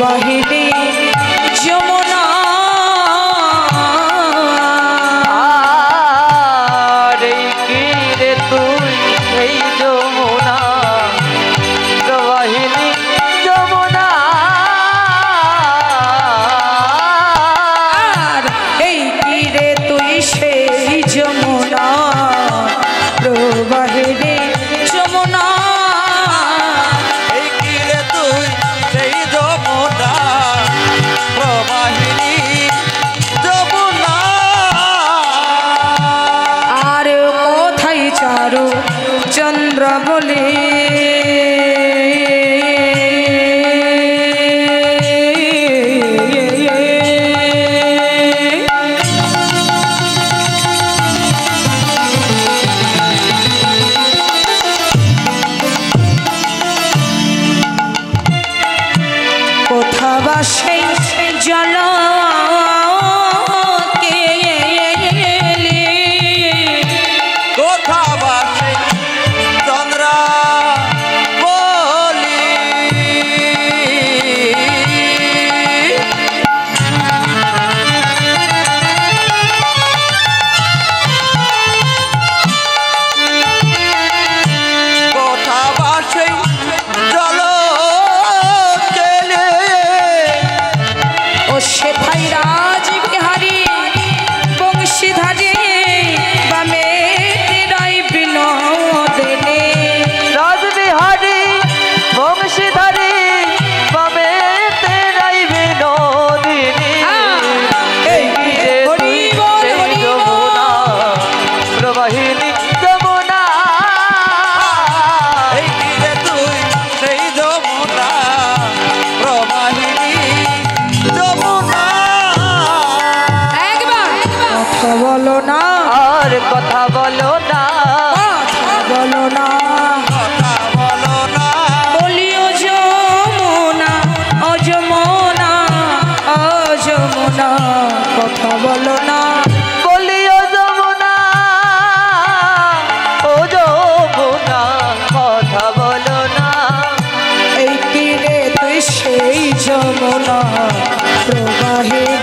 প্রবাহিনী যমুনা রে কি রে তুই এই যমুনা প্রবাহিনী যমুনা এই কি রে তুই সেই যমুনা প্রবাহিনী যমুনা এই কি রে তুই সেই যমুনা প্রবাহিনী যমুনা আর কোথায় চারু চন্দ্র বলে কোথা বা সেই জল কোথা বাসে চন্দ্রা বলি কোথা বাসে জল কেলে ও সেথাই রাজ বিহারী বংশীধারে বামে রাই বিনোদিনী রাজবিহারী বংশীধারী বামে তেরাই বিনোদিনী এই রে তুই সেই যমুনা প্রবাহিনী যমুনা এই কি রে তুই সেই যমুনা প্রবাহিনী যমুনা একবার কথা বলো না আর কথা বলো না কথা বলো না কথা বলো না বলিও যমুনা ও যমুনা ও যমুনা কথা বলো না বলিও যমুনা ও যমুনা কথা বলো না এই তীরে তুই সেই যমুনা প্রবাহিনী